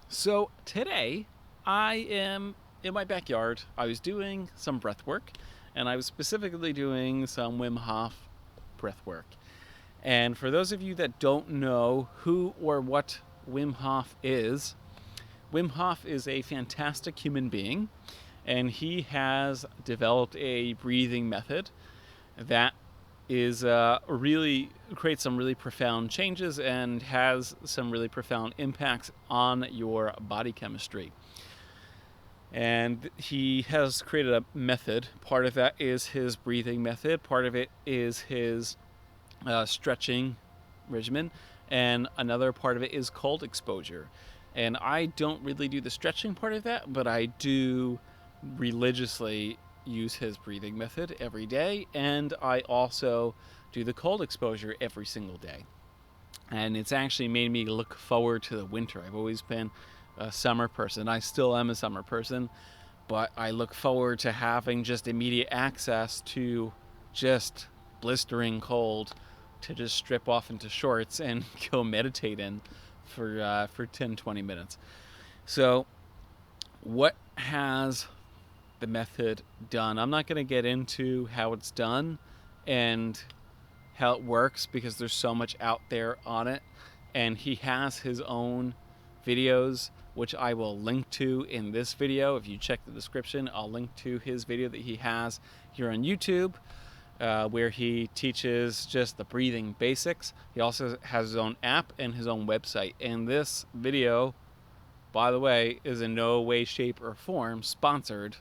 So today I am in my backyard. I was doing some breath work, and I was specifically doing some Wim Hof breath work. And for those of you that don't know who or what Wim Hof is, Wim Hof is a fantastic human being, and he has developed a breathing method that is really creates some really profound changes and has some really profound impacts on your body chemistry. And he has created a method. Part of that is his breathing method. Part of it is his stretching regimen, and another part of it is cold exposure. And I don't really do the stretching part of that, but I do religiously use his breathing method every day, and I also do the cold exposure every single day. And it's actually made me look forward to the winter. I've always been a summer person. I still am a summer person, but I look forward to having just immediate access to just blistering cold to just strip off into shorts and go meditate in for 10-20 minutes. So, what has the method done? I'm not going to get into how it's done and how it works because there's so much out there on it. And he has his own videos, which I will link to in this video. If you check the description, I'll link to his video that he has here on YouTube, where he teaches just the breathing basics. He also has his own app and his own website. And this video, by the way, is in no way, shape, or form sponsored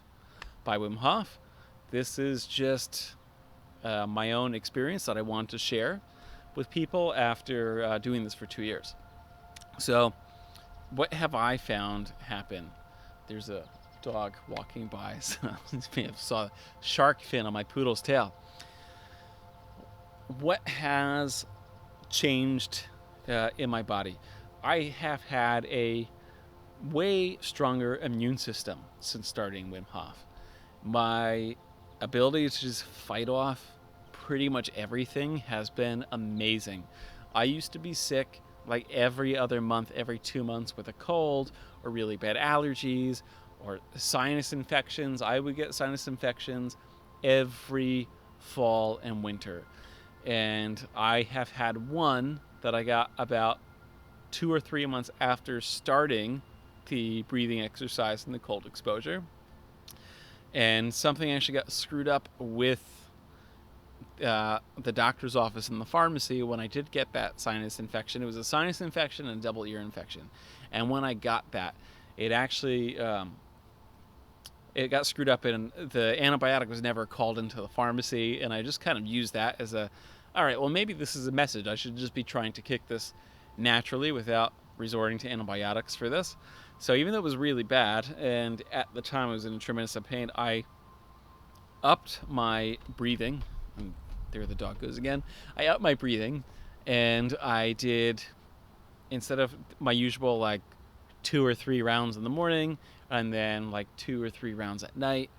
by Wim Hof. This is just my own experience that I want to share with people after doing this for 2 years. So, what have I found happen? There's a dog walking by, so I saw a shark fin on my poodle's tail. What has changed in my body? I have had a way stronger immune system since starting Wim Hof. My ability to just fight off pretty much everything has been amazing. I used to be sick like every other month, every 2 months with a cold or really bad allergies or sinus infections. I would get sinus infections every fall and winter. And I have had one that I got about 2 or 3 months after starting the breathing exercise and the cold exposure. And something actually got screwed up with the doctor's office and the pharmacy when I did get that sinus infection. It was a sinus infection and a double ear infection. And when I got that, it actually it got screwed up, and the antibiotic was never called into the pharmacy. And I just kind of used that as all right, well, maybe this is a message. I should just be trying to kick this naturally without resorting to antibiotics for this. So even though it was really bad, and at the time I was in tremendous pain, I upped my breathing. And there the dog goes again. I upped my breathing, and I did, instead of my usual like 2 or 3 rounds in the morning and then like 2 or 3 rounds at night,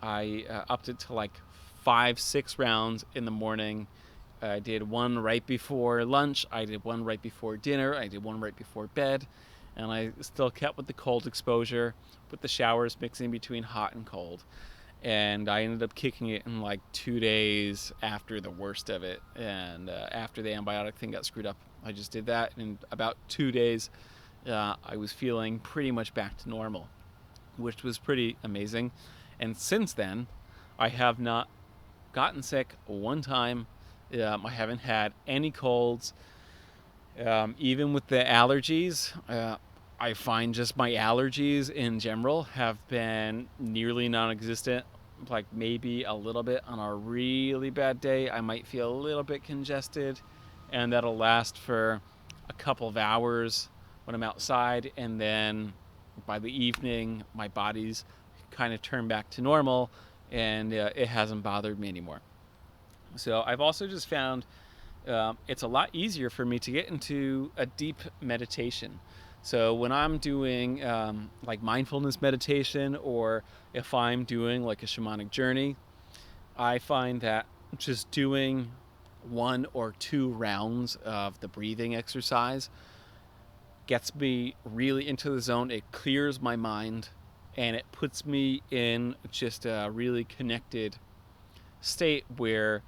I upped it to like 5-6 rounds in the morning. I did one right before lunch, I did one right before dinner, I did one right before bed, and I still kept with the cold exposure, with the showers mixing between hot and cold. And I ended up kicking it in like 2 days after the worst of it. And after the antibiotic thing got screwed up, I just did that. And in about 2 days, I was feeling pretty much back to normal, which was pretty amazing. And since then, I have not gotten sick one time. I haven't had any colds. Even with the allergies, I find just my allergies in general have been nearly non-existent. Like maybe a little bit on a really bad day, I might feel a little bit congested, and that'll last for a couple of hours when I'm outside, and then by the evening, my body's kind of turned back to normal, and it hasn't bothered me anymore. So I've also just found it's a lot easier for me to get into a deep meditation. So when I'm doing like mindfulness meditation, or if I'm doing like a shamanic journey, I find that just doing 1 or 2 rounds of the breathing exercise gets me really into the zone. It clears my mind, and it puts me in just a really connected state where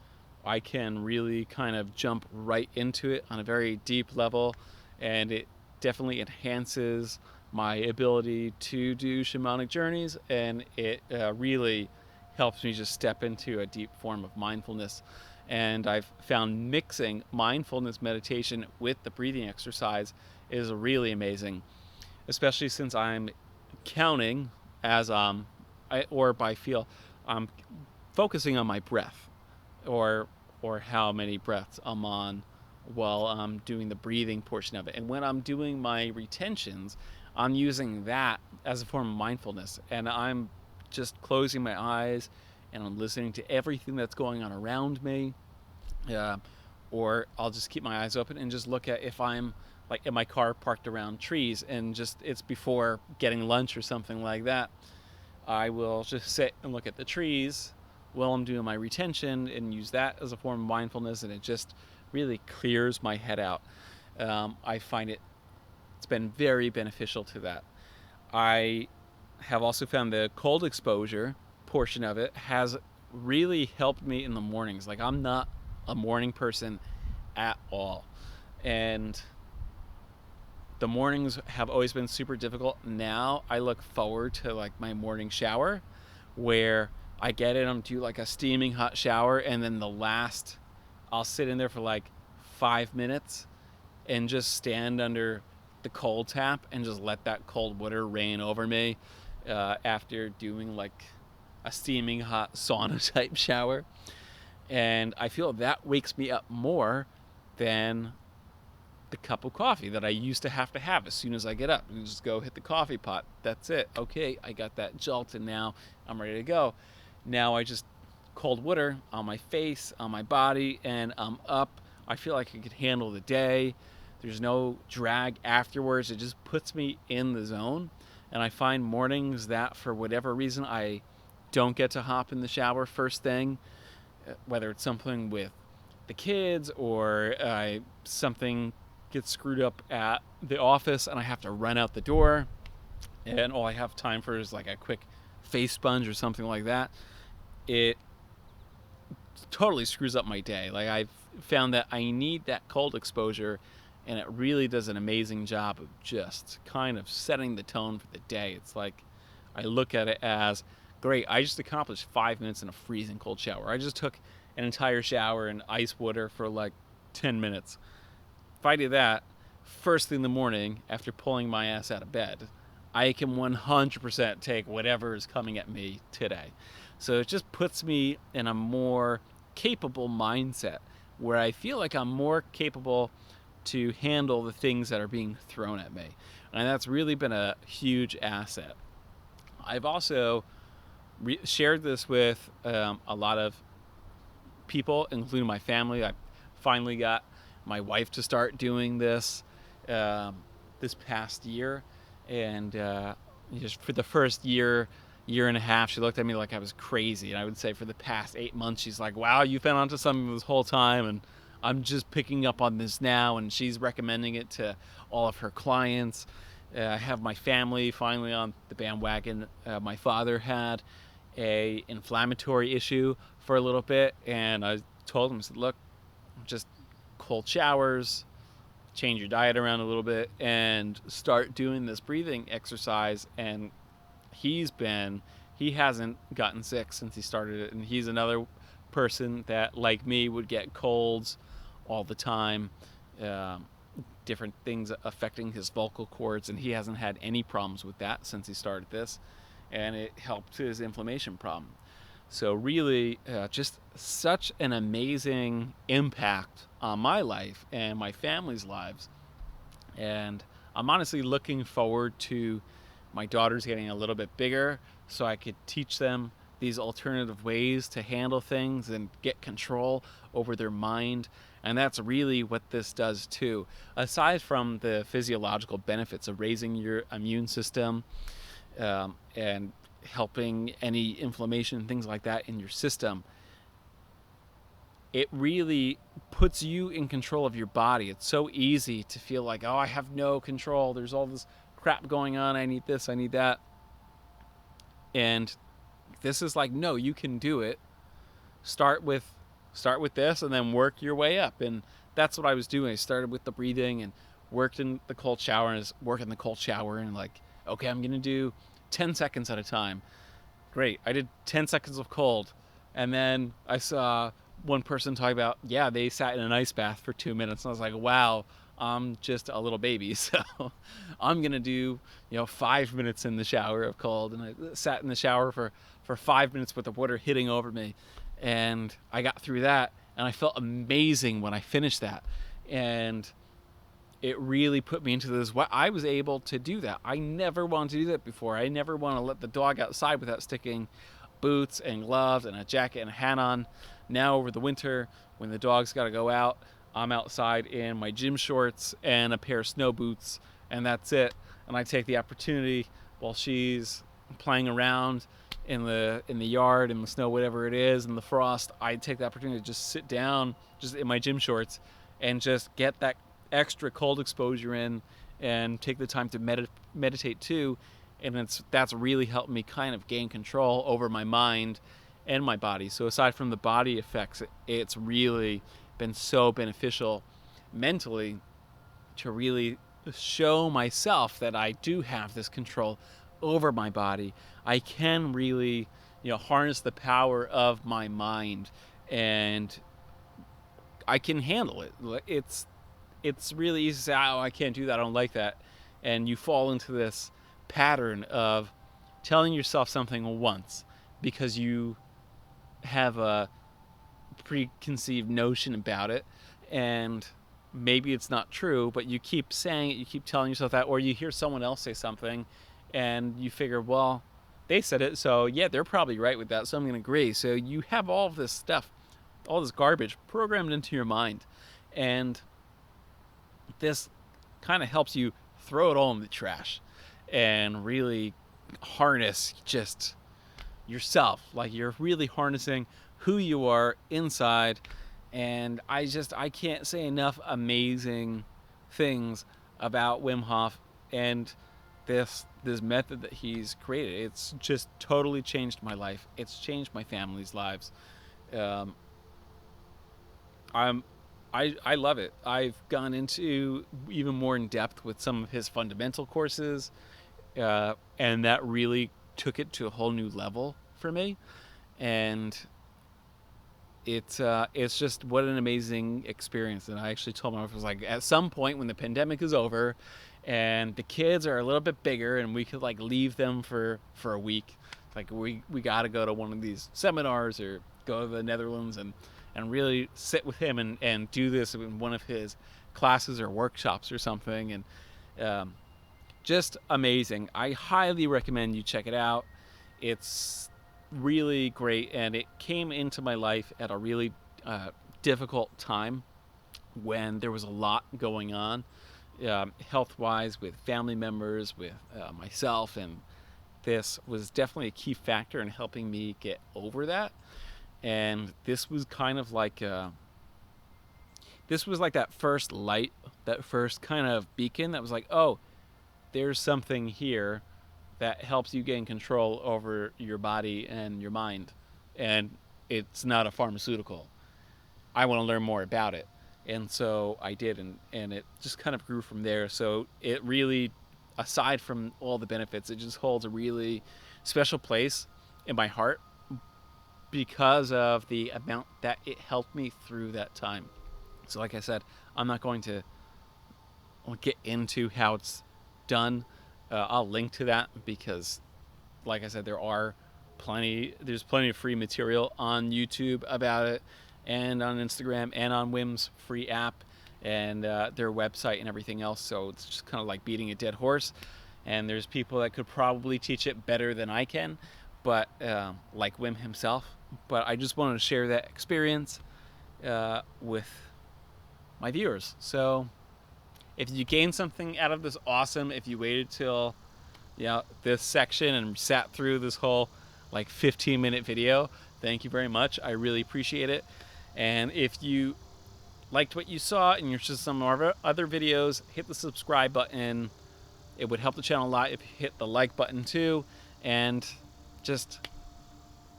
I can really kind of jump right into it on a very deep level, and it definitely enhances my ability to do shamanic journeys, and it really helps me just step into a deep form of mindfulness. And I've found mixing mindfulness meditation with the breathing exercise is really amazing, especially since I'm counting as or by feel, I'm focusing on my breath, or how many breaths I'm on while I'm doing the breathing portion of it. And when I'm doing my retentions, I'm using that as a form of mindfulness, and I'm just closing my eyes and I'm listening to everything that's going on around me. Uh, or I'll just keep my eyes open and just look at, if I'm like in my car parked around trees and just it's before getting lunch or something like that, I will just sit and look at the trees while I'm doing my retention and use that as a form of mindfulness, and it just really clears my head out. I find it's been very beneficial to that. I have also found the cold exposure portion of it has really helped me in the mornings. Like, I'm not a morning person at all, and the mornings have always been super difficult. Now I look forward to like my morning shower, where I get in, I'm do like a steaming hot shower, and then I'll sit in there for like 5 minutes and just stand under the cold tap and just let that cold water rain over me, after doing like a steaming hot sauna type shower. And I feel that wakes me up more than the cup of coffee that I used to have as soon as I get up. You just go hit the coffee pot. That's it. Okay, I got that jolt, and now I'm ready to go. Now I just cold water on my face, on my body, and I'm up. I feel like I could handle the day. There's no drag afterwards. It just puts me in the zone. And I find mornings that, for whatever reason, I don't get to hop in the shower first thing, whether it's something with the kids or something gets screwed up at the office and I have to run out the door, and all I have time for is like a quick face sponge or something like that. It totally screws up my day. Like, I've found that I need that cold exposure, and it really does an amazing job of just kind of setting the tone for the day. It's like, I look at it as, great, I just accomplished 5 minutes in a freezing cold shower. I just took an entire shower in ice water for like 10 minutes. If I do that first thing in the morning after pulling my ass out of bed, I can 100% take whatever is coming at me today. So it just puts me in a more capable mindset, where I feel like I'm more capable to handle the things that are being thrown at me. And that's really been a huge asset. I've also shared this with a lot of people, including my family. I finally got my wife to start doing this this past year, and just for the first year and a half, she looked at me like I was crazy. And I would say for the past 8 months, she's like, wow, you've been onto something this whole time, and I'm just picking up on this now. And she's recommending it to all of her clients. I have my family finally on the bandwagon. My father had a inflammatory issue for a little bit, and I told him, I said, look, just cold showers, change your diet around a little bit, and start doing this breathing exercise. And he hasn't gotten sick since he started it. And he's another person that, like me, would get colds all the time, different things affecting his vocal cords, and he hasn't had any problems with that since he started this, and it helped his inflammation problem. So really, just such an amazing impact on my life and my family's lives. And I'm honestly looking forward to my daughters getting a little bit bigger, so I could teach them these alternative ways to handle things and get control over their mind. And that's really what this does too. Aside from the physiological benefits of raising your immune system, and helping any inflammation and things like that in your system, it really puts you in control of your body. It's so easy to feel like, oh, I have no control. There's all this crap going on. I need this, I need that. And this is like, no, you can do it. Start with this and then work your way up. And that's what I was doing. I started with the breathing and worked in the cold shower and working the cold shower and like, okay, I'm gonna do 10 seconds at a time. Great. I did 10 seconds of cold. And then I saw one person talk about, yeah, they sat in an ice bath for 2 minutes. And I was like, wow, I'm just a little baby. So I'm going to do, 5 minutes in the shower of cold. And I sat in the shower for 5 minutes with the water hitting over me. And I got through that. And I felt amazing when I finished that. And it really put me into this. I was able to do that. I never wanted to do that before. I never want to let the dog outside without sticking boots and gloves and a jacket and a hat on. Now over the winter, when the dog's got to go out, I'm outside in my gym shorts and a pair of snow boots, and that's it. And I take the opportunity while she's playing around in the yard, in the snow, whatever it is, in the frost. I take the opportunity to just sit down, just in my gym shorts, and just get that extra cold exposure in, and take the time to meditate too. And that's really helped me kind of gain control over my mind and my body. So aside from the body effects, it's really been so beneficial mentally to really show myself that I do have this control over my body. I can really, harness the power of my mind, and I can handle it. It's really easy to say, oh, I can't do that, I don't like that. And you fall into this pattern of telling yourself something once because you have a preconceived notion about it, and maybe it's not true, but you keep saying it, you keep telling yourself that, or you hear someone else say something and you figure, well, they said it, so yeah, they're probably right with that, so I'm going to agree. So you have all of this stuff, all this garbage programmed into your mind, and this kind of helps you throw it all in the trash and really harness just yourself. Like, you're really harnessing who you are inside. And I can't say enough amazing things about Wim Hof and this method that he's created. It's just totally changed my life. It's changed my family's lives. I love it. I've gone into even more in depth with some of his fundamental courses, and that really took it to a whole new level for me. And it's just what an amazing experience. And I actually told my wife, I was like, at some point when the pandemic is over and the kids are a little bit bigger and we could like leave them for a week, like we got to go to one of these seminars or go to the Netherlands and really sit with him and do this in one of his classes or workshops or something. And just amazing. I highly recommend you check it out. It's really great, and it came into my life at a really difficult time when there was a lot going on, health-wise, with family members, with myself, and this was definitely a key factor in helping me get over that. And this was kind of like that first light, that first kind of beacon that was like, oh, there's something here that helps you gain control over your body and your mind. And it's not a pharmaceutical. I want to learn more about it. And so I did, and it just kind of grew from there. So it really, aside from all the benefits, it just holds a really special place in my heart because of the amount that it helped me through that time. So like I said, I'm not going to get into how it's done. I'll link to that because, like I said, there's plenty of free material on YouTube about it, and on Instagram, and on Wim's free app, and their website and everything else. So it's just kind of like beating a dead horse. And there's people that could probably teach it better than I can, but like Wim himself. But I just wanted to share that experience with my viewers. So if you gained something out of this, awesome. If you waited till this section and sat through this whole like 15-minute video, thank you very much. I really appreciate it. And if you liked what you saw and you're interested in some of our other videos, hit the subscribe button. It would help the channel a lot if you hit the like button too. And just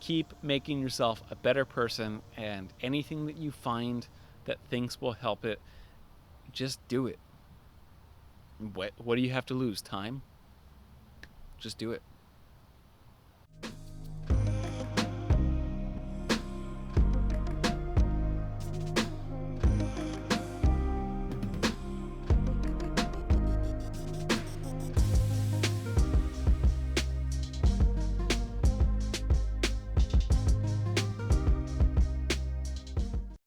keep making yourself a better person, and anything that you find that thinks will help it, just do it. What do you have to lose? Time? Just do it.